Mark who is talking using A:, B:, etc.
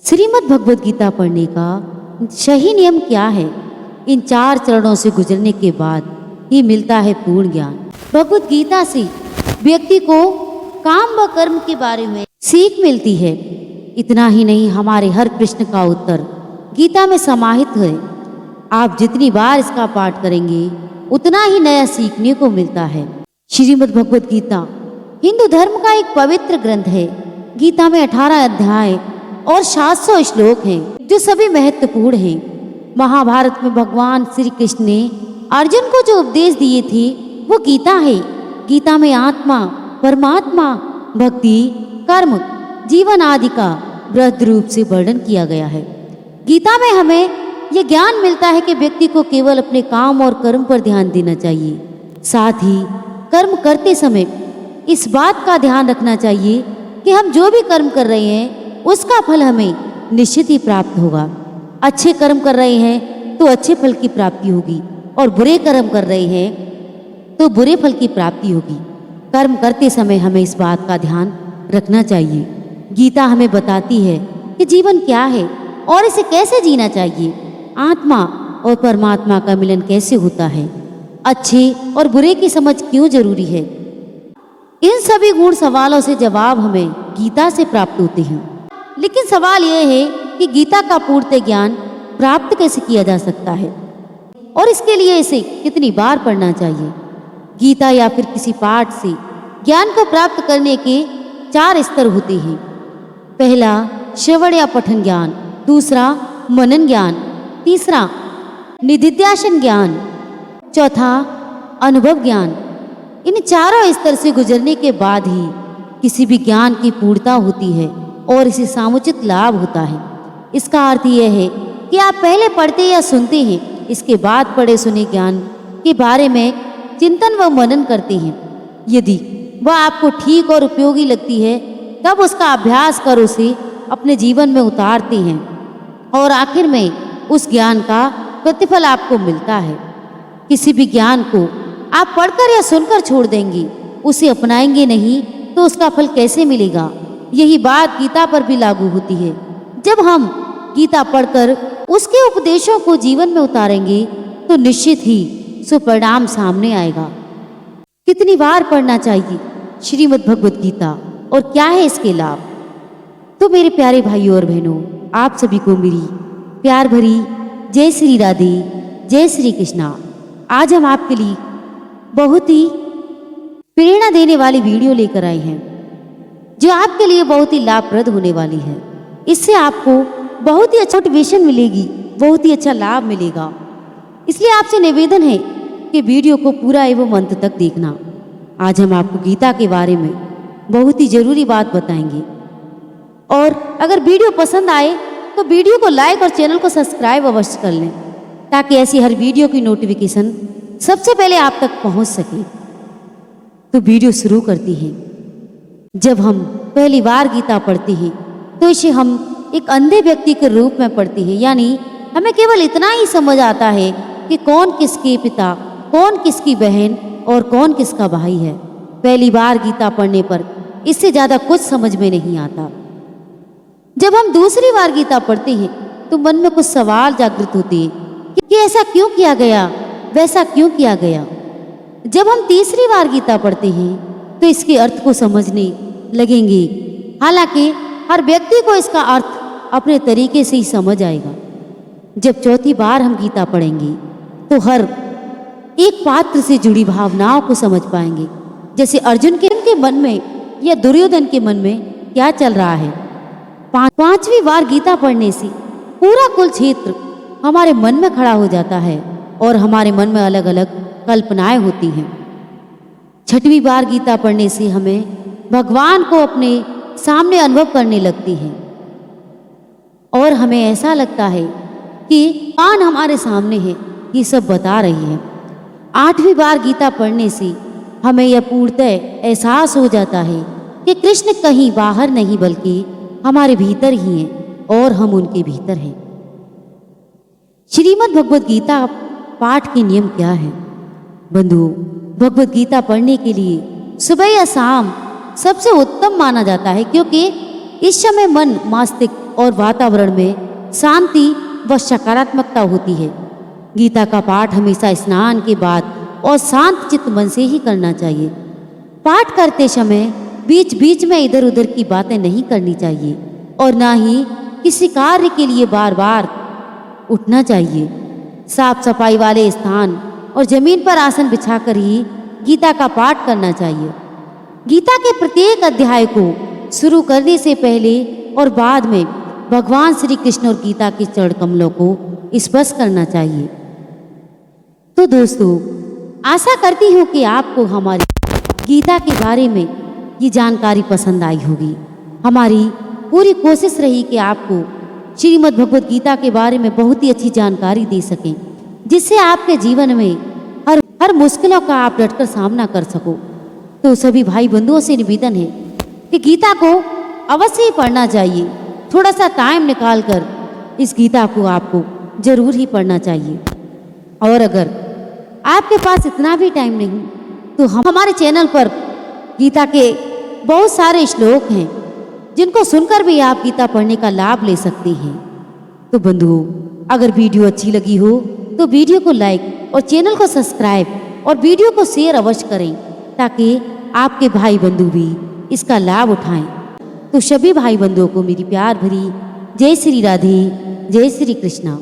A: श्रीमद् भगवद गीता पढ़ने का सही नियम क्या है? इन 4 चरणों से गुजरने के बाद ही मिलता है पूर्ण ज्ञान। भगवद गीता से व्यक्ति को काम व कर्म के बारे में सीख मिलती है। इतना ही नहीं, हमारे हर प्रश्न का उत्तर गीता में समाहित है। आप जितनी बार इसका पाठ करेंगे उतना ही नया सीखने को मिलता है। श्रीमद् भगवद गीता हिंदू धर्म का एक पवित्र ग्रंथ है। गीता में 18 अध्याय और 700 श्लोक हैं जो सभी महत्वपूर्ण हैं। महाभारत में भगवान श्री कृष्ण ने अर्जुन को जो उपदेश दिए थे वो गीता है। गीता में आत्मा, परमात्मा, भक्ति, कर्म, जीवन आदि का बृहद रूप से वर्णन किया गया है। गीता में हमें यह ज्ञान मिलता है कि व्यक्ति को केवल अपने काम और कर्म पर ध्यान देना चाहिए। साथ ही कर्म करते समय इस बात का ध्यान रखना चाहिए कि हम जो भी कर्म कर रहे हैं उसका फल हमें निश्चित ही प्राप्त होगा। अच्छे कर्म कर रहे हैं तो अच्छे फल की प्राप्ति होगी और बुरे कर्म कर रहे हैं तो बुरे फल की प्राप्ति होगी। कर्म करते समय हमें इस बात का ध्यान रखना चाहिए। गीता हमें बताती है कि जीवन क्या है और इसे कैसे जीना चाहिए। आत्मा और परमात्मा का मिलन कैसे होता है, अच्छे और बुरे की समझ क्यों जरूरी है। इन सभी गुण सवालों से जवाब हमें गीता से प्राप्त होते हैं। लेकिन सवाल यह है कि गीता का पूर्ण ज्ञान प्राप्त कैसे किया जा सकता है और इसके लिए इसे कितनी बार पढ़ना चाहिए। गीता या फिर किसी पाठ से ज्ञान को प्राप्त करने के 4 स्तर होते हैं। पहला श्रवण या पठन ज्ञान, दूसरा मनन ज्ञान, तीसरा निधिध्यासन ज्ञान, चौथा अनुभव ज्ञान। इन चारों स्तर से गुजरने के बाद ही किसी भी ज्ञान की पूर्णता होती है और इसे समुचित लाभ होता है। इसका अर्थ यह है कि आप पहले पढ़ते या सुनते हैं, इसके बाद पढ़े सुने ज्ञान के बारे में चिंतन व मनन करते हैं। यदि वह आपको ठीक और उपयोगी लगती है तब उसका अभ्यास कर उसे अपने जीवन में उतारते हैं और आखिर में उस ज्ञान का प्रतिफल आपको मिलता है। किसी भी ज्ञान को आप पढ़कर या सुनकर छोड़ देंगे, उसे अपनाएंगे नहीं तो उसका फल कैसे मिलेगा। यही बात गीता पर भी लागू होती है। जब हम गीता पढ़कर उसके उपदेशों को जीवन में उतारेंगे तो निश्चित ही सुपरिणाम सामने आएगा। कितनी बार पढ़ना चाहिए श्रीमद् भगवद गीता और क्या है इसके लाभ? तो मेरे प्यारे भाइयों और बहनों, आप सभी को मेरी प्यार भरी जय श्री राधे, जय श्री कृष्णा। आज हम आपके लिए बहुत ही प्रेरणा देने वाली वीडियो लेकर आए हैं जो आपके लिए बहुत ही लाभप्रद होने वाली है। इससे आपको बहुत ही अच्छा मोटिवेशन मिलेगी, बहुत ही अच्छा लाभ मिलेगा। इसलिए आपसे निवेदन है कि वीडियो को पूरा एवं अंत तक देखना। आज हम आपको गीता के बारे में बहुत ही जरूरी बात बताएंगे और अगर वीडियो पसंद आए तो वीडियो को लाइक और चैनल को सब्सक्राइब अवश्य कर लें ताकि ऐसी हर वीडियो की नोटिफिकेशन सबसे पहले आप तक पहुंच सके। तो वीडियो शुरू करती हैं। जब हम पहली बार गीता पढ़ते हैं तो इसे हम एक अंधे व्यक्ति के रूप में पढ़ते हैं, यानी हमें केवल इतना ही समझ आता है कि कौन किसके पिता, कौन किसकी बहन और कौन किसका भाई है। पहली बार गीता पढ़ने पर इससे ज़्यादा कुछ समझ में नहीं आता। जब हम दूसरी बार गीता पढ़ते हैं तो मन में कुछ सवाल जागृत होते हैं कि ऐसा क्यों किया गया, वैसा क्यों किया गया। जब हम तीसरी बार गीता पढ़ते हैं तो इसके अर्थ को समझने लगेंगे। हालांकि हर व्यक्ति को इसका अर्थ अपने तरीके से ही समझ आएगा। जब चौथी बार हम गीता पढ़ेंगे तो हर एक पात्र से जुड़ी भावनाओं को समझ पाएंगे, जैसे अर्जुन के मन में या दुर्योधन के मन में क्या चल रहा है। पांचवी बार गीता पढ़ने से पूरा कुल क्षेत्र हमारे मन में खड़ा हो जाता है और हमारे मन में अलग अलग कल्पनाएं होती हैं। छठवीं बार गीता पढ़ने से हमें भगवान को अपने सामने अनुभव करने लगती है और हमें ऐसा लगता है कि भगवान हमारे सामने है, ये सब बता रही है। 8वीं बार गीता पढ़ने से हमें यह पूर्णतः एहसास हो जाता है कि कृष्ण कहीं बाहर नहीं बल्कि हमारे भीतर ही हैं और हम उनके भीतर हैं। श्रीमद् भगवद गीता पाठ के नियम क्या है? बंधुओं, भगवद गीता पढ़ने के लिए सुबह या शाम सबसे उत्तम माना जाता है, क्योंकि इस समय मन, मस्तिष्क और वातावरण में शांति व सकारात्मकता होती है। गीता का पाठ हमेशा स्नान के बाद और शांत चित्त मन से ही करना चाहिए। पाठ करते समय बीच बीच में इधर उधर की बातें नहीं करनी चाहिए और ना ही किसी कार्य के लिए बार बार उठना चाहिए। साफ सफाई वाले स्थान और जमीन पर आसन बिछाकर ही गीता का पाठ करना चाहिए। गीता के प्रत्येक अध्याय को शुरू करने से पहले और बाद में भगवान श्री कृष्ण और गीता के चरण कमलों को स्पर्श करना चाहिए। तो दोस्तों, आशा करती हूँ कि आपको हमारी गीता के बारे में ये जानकारी पसंद आई होगी। हमारी पूरी कोशिश रही कि आपको श्रीमद् भगवद गीता के बारे में बहुत ही अच्छी जानकारी दे सकें, जिससे आपके जीवन में हर मुश्किलों का आप डटकर सामना कर सको। तो सभी भाई बंधुओं से निवेदन है कि गीता को अवश्य ही पढ़ना चाहिए। थोड़ा सा टाइम निकाल कर इस गीता को आपको जरूर ही पढ़ना चाहिए। और अगर आपके पास इतना भी टाइम नहीं तो हमारे चैनल पर गीता के बहुत सारे श्लोक हैं, जिनको सुनकर भी आप गीता पढ़ने का लाभ ले सकते हैं। तो बंधुओं, अगर वीडियो अच्छी लगी हो तो वीडियो को लाइक और चैनल को सब्सक्राइब और वीडियो को शेयर अवश्य करें, ताकि आपके भाई बंधु भी इसका लाभ उठाएं। तो सभी भाई बंधुओं को मेरी प्यार भरी जय श्री राधे, जय श्री कृष्णा।